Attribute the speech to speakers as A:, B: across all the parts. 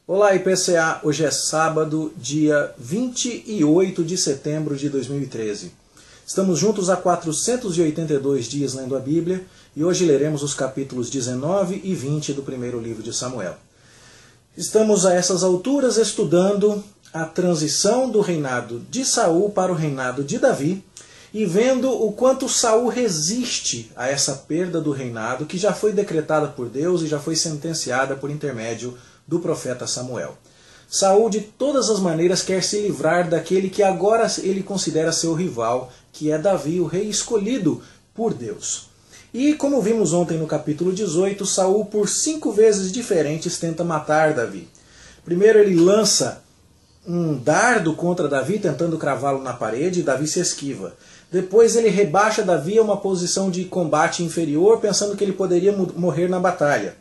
A: Olá IPCA, hoje é sábado, dia 28 de setembro de 2013. Estamos juntos há 482 dias lendo a Bíblia e hoje leremos os capítulos 19 e 20 do primeiro livro de Samuel. Estamos a essas alturas estudando a transição do reinado de Saul para o reinado de Davi e vendo o quanto Saul resiste a essa perda do reinado que já foi decretada por Deus e já foi sentenciada por intermédio do profeta Samuel. Saul de todas as maneiras quer se livrar daquele que agora ele considera seu rival, que é Davi, o rei escolhido por Deus. E como vimos ontem no capítulo 18, Saul por 5 vezes diferentes tenta matar Davi. Primeiro ele lança um dardo contra Davi, tentando cravá-lo na parede, e Davi se esquiva. Depois ele rebaixa Davi a uma posição de combate inferior, pensando que ele poderia morrer na batalha.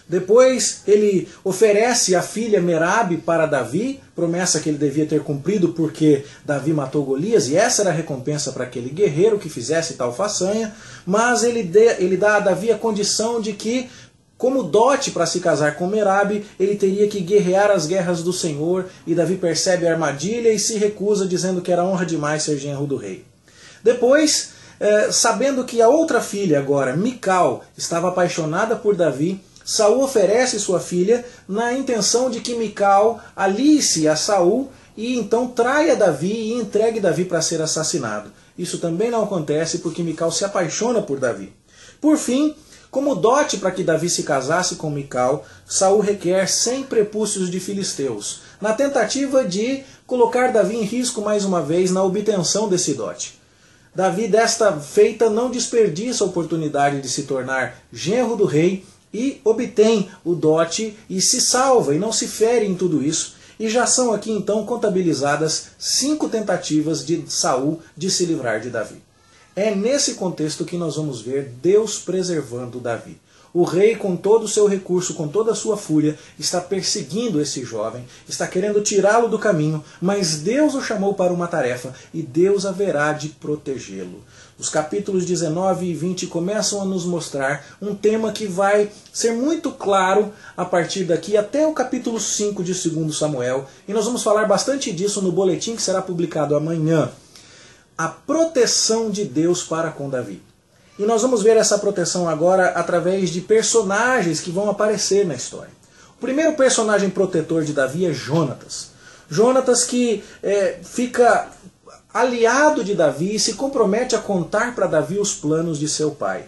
A: Depois ele oferece a filha Merabe para Davi, promessa que ele devia ter cumprido porque Davi matou Golias, e essa era a recompensa para aquele guerreiro que fizesse tal façanha, mas ele dá a Davi a condição de que, como dote para se casar com Merabe, ele teria que guerrear as guerras do Senhor, e Davi percebe a armadilha e se recusa, dizendo que era honra demais ser genro do rei. Depois, sabendo que a outra filha agora, Mical, estava apaixonada por Davi, Saul oferece sua filha na intenção de que Mical alice a Saul e então traia Davi e entregue Davi para ser assassinado. Isso também não acontece porque Mical se apaixona por Davi. Por fim, como dote para que Davi se casasse com Mical, Saul requer 100 prepúcios de filisteus, na tentativa de colocar Davi em risco mais uma vez na obtenção desse dote. Davi, desta feita, não desperdiça a oportunidade de se tornar genro do rei e obtém o dote e se salva e não se fere em tudo isso. E já são aqui então contabilizadas 5 tentativas de Saul de se livrar de Davi. É nesse contexto que nós vamos ver Deus preservando Davi. O rei, com todo o seu recurso, com toda a sua fúria, está perseguindo esse jovem, está querendo tirá-lo do caminho, mas Deus o chamou para uma tarefa e Deus haverá de protegê-lo. Os capítulos 19 e 20 começam a nos mostrar um tema que vai ser muito claro a partir daqui até o capítulo 5 de 2 Samuel, e nós vamos falar bastante disso no boletim que será publicado amanhã. A proteção de Deus para com Davi. E nós vamos ver essa proteção agora através de personagens que vão aparecer na história. O primeiro personagem protetor de Davi é Jonatas. Jonatas que fica aliado de Davi e se compromete a contar para Davi os planos de seu pai.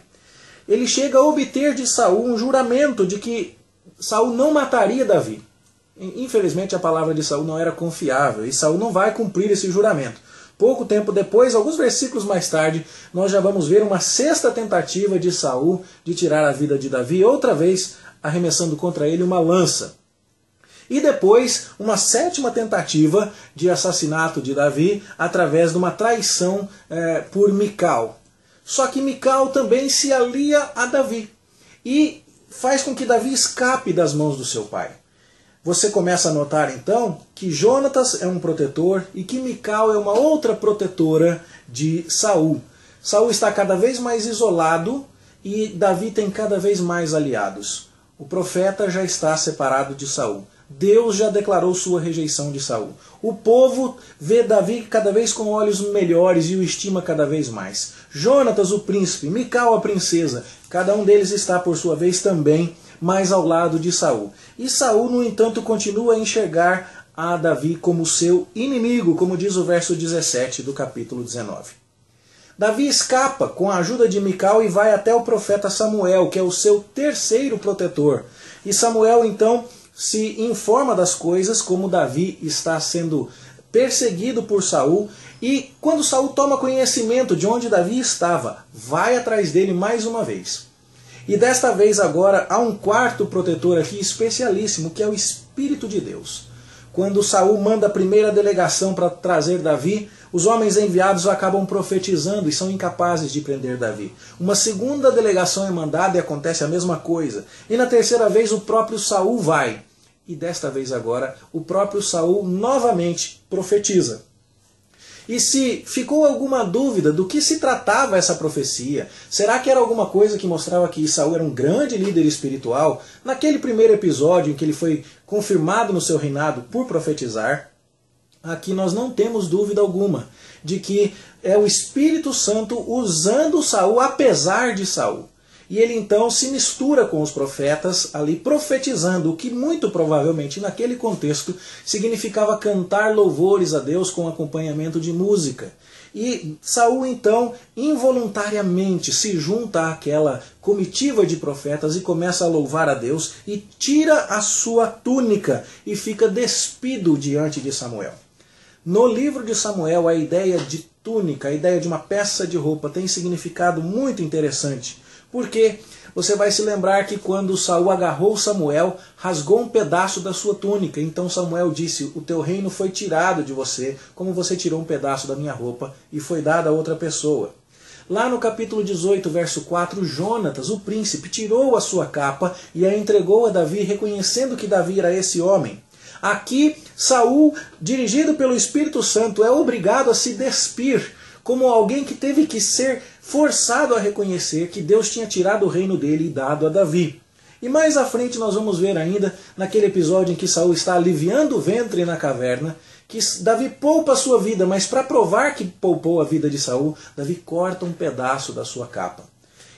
A: Ele chega a obter de Saul um juramento de que Saul não mataria Davi. Infelizmente a palavra de Saul não era confiável e Saul não vai cumprir esse juramento. Pouco tempo depois, alguns versículos mais tarde, nós já vamos ver uma 6ª tentativa de Saul de tirar a vida de Davi, outra vez arremessando contra ele uma lança. E depois, uma 7ª tentativa de assassinato de Davi através de uma traição por Mical. Só que Mical também se alia a Davi e faz com que Davi escape das mãos do seu pai. Você começa a notar então que Jonatas é um protetor e que Mical é uma outra protetora de Saul. Saul está cada vez mais isolado e Davi tem cada vez mais aliados. O profeta já está separado de Saul. Deus já declarou sua rejeição de Saul. O povo vê Davi cada vez com olhos melhores e o estima cada vez mais. Jonatas, o príncipe, Mical, a princesa, cada um deles está por sua vez também mais ao lado de Saul. E Saul, no entanto, continua a enxergar a Davi como seu inimigo, como diz o verso 17 do capítulo 19. Davi escapa com a ajuda de Mical e vai até o profeta Samuel, que é o seu terceiro protetor. E Samuel, então, se informa das coisas, como Davi está sendo perseguido por Saul, e quando Saul toma conhecimento de onde Davi estava, vai atrás dele mais uma vez. E desta vez agora há um 4º protetor aqui especialíssimo, que é o Espírito de Deus. Quando Saul manda a primeira delegação para trazer Davi, os homens enviados acabam profetizando e são incapazes de prender Davi. Uma segunda delegação é mandada e acontece a mesma coisa. E na terceira vez o próprio Saul vai. E desta vez agora o próprio Saul novamente profetiza. E se ficou alguma dúvida do que se tratava essa profecia, será que era alguma coisa que mostrava que Saul era um grande líder espiritual? Naquele primeiro episódio em que ele foi confirmado no seu reinado por profetizar, aqui nós não temos dúvida alguma de que é o Espírito Santo usando Saul apesar de Saul. E ele então se mistura com os profetas ali profetizando, o que muito provavelmente naquele contexto significava cantar louvores a Deus com acompanhamento de música. E Saul então involuntariamente se junta àquela comitiva de profetas e começa a louvar a Deus e tira a sua túnica e fica despido diante de Samuel. No livro de Samuel, a ideia de túnica, a ideia de uma peça de roupa tem significado muito interessante. Porque você vai se lembrar que quando Saul agarrou Samuel, rasgou um pedaço da sua túnica. Então Samuel disse, o teu reino foi tirado de você, como você tirou um pedaço da minha roupa e foi dado a outra pessoa. Lá no capítulo 18, verso 4, Jonatas, o príncipe, tirou a sua capa e a entregou a Davi, reconhecendo que Davi era esse homem. Aqui, Saul, dirigido pelo Espírito Santo, é obrigado a se despir, como alguém que teve que ser forçado a reconhecer que Deus tinha tirado o reino dele e dado a Davi. E mais à frente nós vamos ver ainda, naquele episódio em que Saul está aliviando o ventre na caverna, que Davi poupa a sua vida, mas para provar que poupou a vida de Saul, Davi corta um pedaço da sua capa.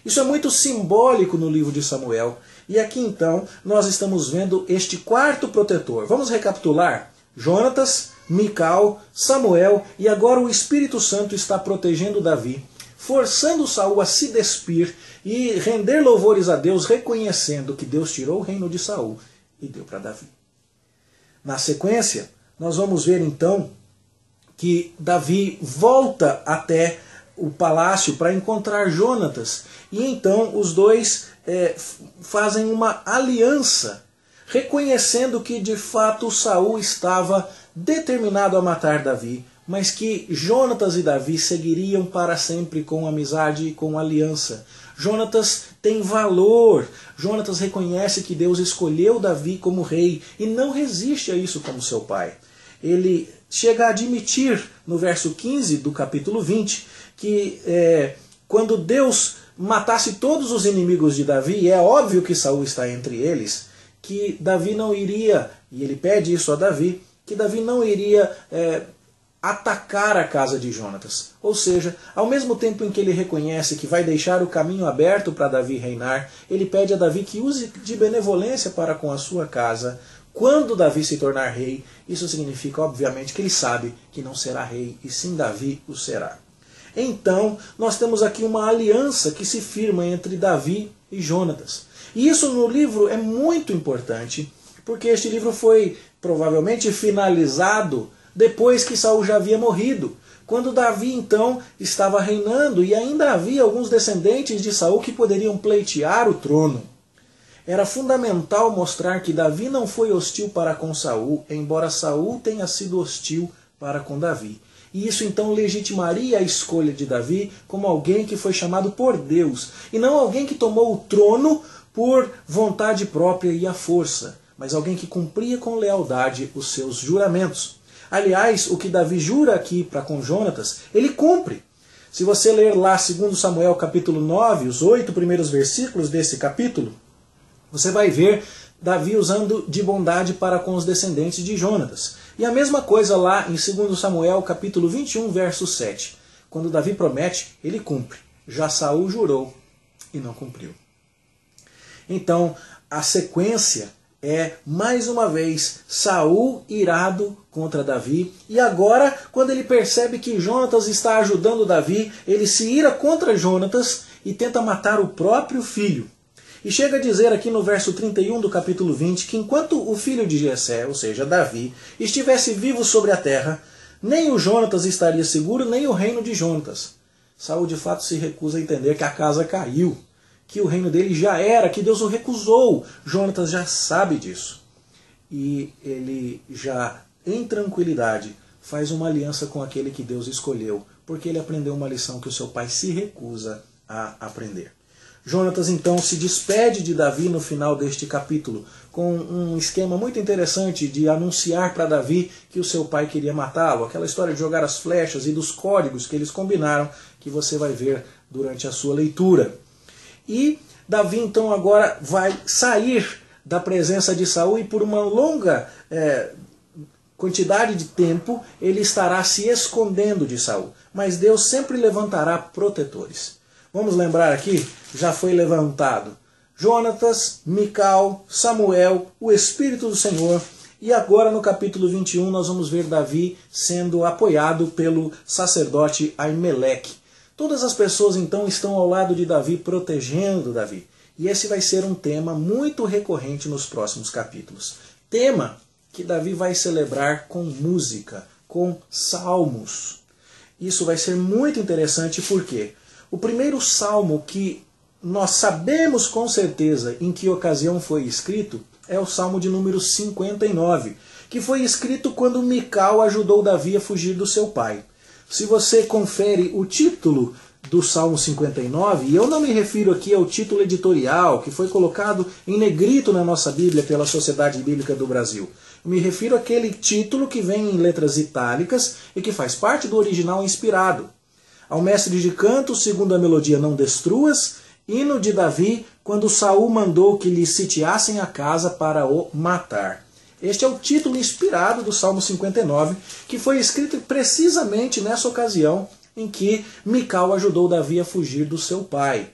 A: Isso é muito simbólico no livro de Samuel. E aqui então nós estamos vendo este quarto protetor. Vamos recapitular? Jonatas, Mical, Samuel e agora o Espírito Santo está protegendo Davi, forçando Saul a se despir e render louvores a Deus, reconhecendo que Deus tirou o reino de Saul e deu para Davi. Na sequência, nós vamos ver então que Davi volta até o palácio para encontrar Jonatas e então os dois fazem uma aliança, reconhecendo que de fato Saul estava determinado a matar Davi, mas que Jonatas e Davi seguiriam para sempre com amizade e com aliança. Jonatas tem valor, Jonatas reconhece que Deus escolheu Davi como rei e não resiste a isso como seu pai. Ele chega a admitir no verso 15 do capítulo 20 que quando Deus matasse todos os inimigos de Davi, e é óbvio que Saul está entre eles, que Davi não iria, e ele pede isso a Davi, que Davi não iria atacar a casa de Jonatas. Ou seja, ao mesmo tempo em que ele reconhece que vai deixar o caminho aberto para Davi reinar, ele pede a Davi que use de benevolência para com a sua casa. Quando Davi se tornar rei, isso significa, obviamente, que ele sabe que não será rei, e sim Davi o será. Então, nós temos aqui uma aliança que se firma entre Davi e Jonatas. E isso no livro é muito importante, porque este livro foi provavelmente finalizado depois que Saul já havia morrido, quando Davi então estava reinando e ainda havia alguns descendentes de Saul que poderiam pleitear o trono. Era fundamental mostrar que Davi não foi hostil para com Saul, embora Saul tenha sido hostil para com Davi. E isso então legitimaria a escolha de Davi como alguém que foi chamado por Deus, e não alguém que tomou o trono por vontade própria e à força, mas alguém que cumpria com lealdade os seus juramentos. Aliás, o que Davi jura aqui para com Jonatas, ele cumpre. Se você ler lá 2 Samuel capítulo 9, os 8 primeiros versículos desse capítulo, você vai ver Davi usando de bondade para com os descendentes de Jonatas. E a mesma coisa lá em 2 Samuel capítulo 21, verso 7. Quando Davi promete, ele cumpre. Já Saul jurou e não cumpriu. Então, a sequência é, mais uma vez, Saul irado contra Davi. E agora, quando ele percebe que Jonatas está ajudando Davi, ele se ira contra Jonatas e tenta matar o próprio filho. E chega a dizer aqui no verso 31 do capítulo 20 que enquanto o filho de Jessé, ou seja, Davi, estivesse vivo sobre a terra, nem o Jonatas estaria seguro, nem o reino de Jonatas. Saul de fato se recusa a entender que a casa caiu, que o reino dele já era, que Deus o recusou. Jonatas já sabe disso. E ele já, em tranquilidade, faz uma aliança com aquele que Deus escolheu, porque ele aprendeu uma lição que o seu pai se recusa a aprender. Jonatas então se despede de Davi no final deste capítulo, com um esquema muito interessante de anunciar para Davi que o seu pai queria matá-lo. Aquela história de jogar as flechas e dos códigos que eles combinaram, que você vai ver durante a sua leitura. E Davi então agora vai sair da presença de Saul e por uma longa quantidade de tempo ele estará se escondendo de Saul. Mas Deus sempre levantará protetores. Vamos lembrar aqui, já foi levantado Jonatas, Mical, Samuel, o Espírito do Senhor, e agora no capítulo 21 nós vamos ver Davi sendo apoiado pelo sacerdote Aimeleque. Todas as pessoas então estão ao lado de Davi, protegendo Davi. E esse vai ser um tema muito recorrente nos próximos capítulos. Tema que Davi vai celebrar com música, com salmos. Isso vai ser muito interessante porque o primeiro salmo que nós sabemos com certeza em que ocasião foi escrito é o salmo de número 59, que foi escrito quando Mical ajudou Davi a fugir do seu pai. Se você confere o título do Salmo 59, e eu não me refiro aqui ao título editorial que foi colocado em negrito na nossa Bíblia pela Sociedade Bíblica do Brasil. Eu me refiro àquele título que vem em letras itálicas e que faz parte do original inspirado. Ao mestre de canto, segundo a melodia Não Destruas, hino de Davi, quando Saul mandou que lhe sitiassem a casa para o matar. Este é o título inspirado do Salmo 59, que foi escrito precisamente nessa ocasião em que Mical ajudou Davi a fugir do seu pai.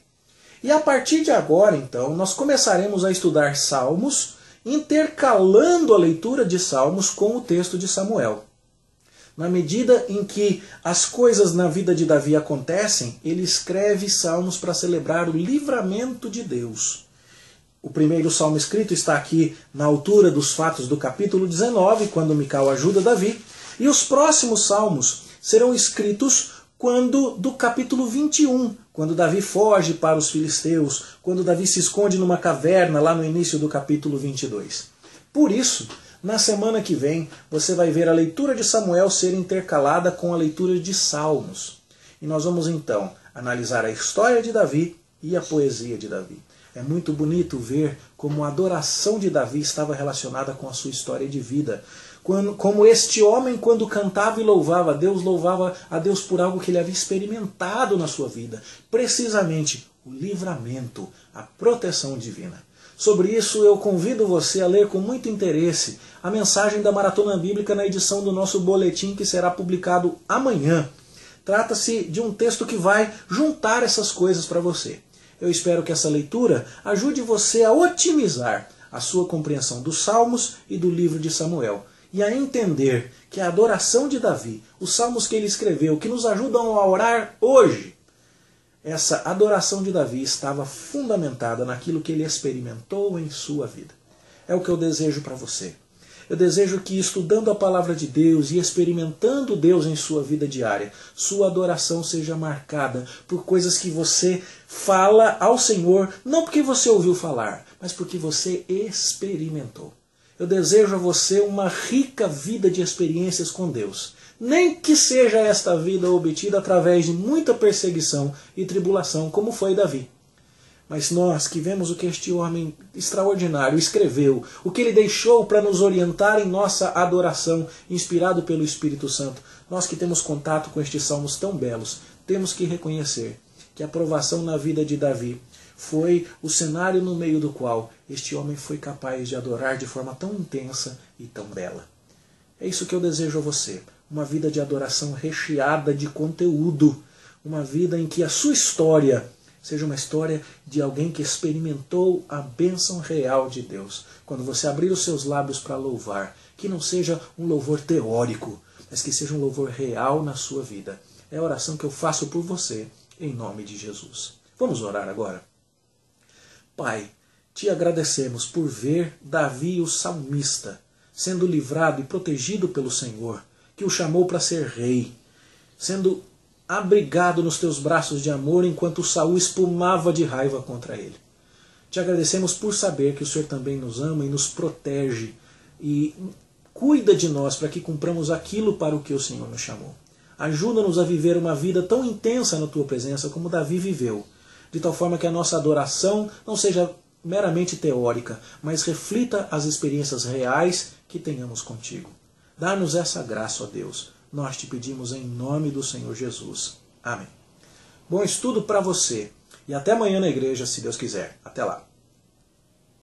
A: E a partir de agora, então, nós começaremos a estudar Salmos, intercalando a leitura de Salmos com o texto de Samuel. Na medida em que as coisas na vida de Davi acontecem, ele escreve salmos para celebrar o livramento de Deus. O primeiro salmo escrito está aqui na altura dos fatos do capítulo 19, quando Mical ajuda Davi. E os próximos salmos serão escritos do capítulo 21, quando Davi foge para os filisteus, quando Davi se esconde numa caverna lá no início do capítulo 22. Por isso, na semana que vem, você vai ver a leitura de Samuel ser intercalada com a leitura de Salmos. E nós vamos então analisar a história de Davi e a poesia de Davi. É muito bonito ver como a adoração de Davi estava relacionada com a sua história de vida. Como este homem, quando cantava e louvava a Deus por algo que ele havia experimentado na sua vida. Precisamente o livramento, a proteção divina. Sobre isso eu convido você a ler com muito interesse a mensagem da Maratona Bíblica na edição do nosso boletim que será publicado amanhã. Trata-se de um texto que vai juntar essas coisas para você. Eu espero que essa leitura ajude você a otimizar a sua compreensão dos Salmos e do livro de Samuel e a entender que a adoração de Davi, os salmos que ele escreveu, que nos ajudam a orar hoje, essa adoração de Davi estava fundamentada naquilo que ele experimentou em sua vida. É o que eu desejo para você. Eu desejo que, estudando a palavra de Deus e experimentando Deus em sua vida diária, sua adoração seja marcada por coisas que você fala ao Senhor, não porque você ouviu falar, mas porque você experimentou. Eu desejo a você uma rica vida de experiências com Deus. Nem que seja esta vida obtida através de muita perseguição e tribulação, como foi Davi. Mas nós que vemos o que este homem extraordinário escreveu, o que ele deixou para nos orientar em nossa adoração, inspirado pelo Espírito Santo, nós que temos contato com estes salmos tão belos, temos que reconhecer que a provação na vida de Davi foi o cenário no meio do qual este homem foi capaz de adorar de forma tão intensa e tão bela. É isso que eu desejo a você. Uma vida de adoração recheada de conteúdo. Uma vida em que a sua história seja uma história de alguém que experimentou a bênção real de Deus. Quando você abrir os seus lábios para louvar, que não seja um louvor teórico, mas que seja um louvor real na sua vida. É a oração que eu faço por você, em nome de Jesus. Vamos orar agora? Pai, te agradecemos por ver Davi, o salmista, sendo livrado e protegido pelo Senhor, que o chamou para ser rei, sendo abrigado nos teus braços de amor enquanto Saul espumava de raiva contra ele. Te agradecemos por saber que o Senhor também nos ama e nos protege e cuida de nós para que cumpramos aquilo para o que o Senhor nos chamou. Ajuda-nos a viver uma vida tão intensa na tua presença como Davi viveu. de tal forma que a nossa adoração não seja meramente teórica, mas reflita as experiências reais que tenhamos contigo. Dá-nos essa graça, ó Deus. Nós te pedimos em nome do Senhor Jesus. Amém. Bom estudo para você e até amanhã na igreja, se Deus quiser. Até lá.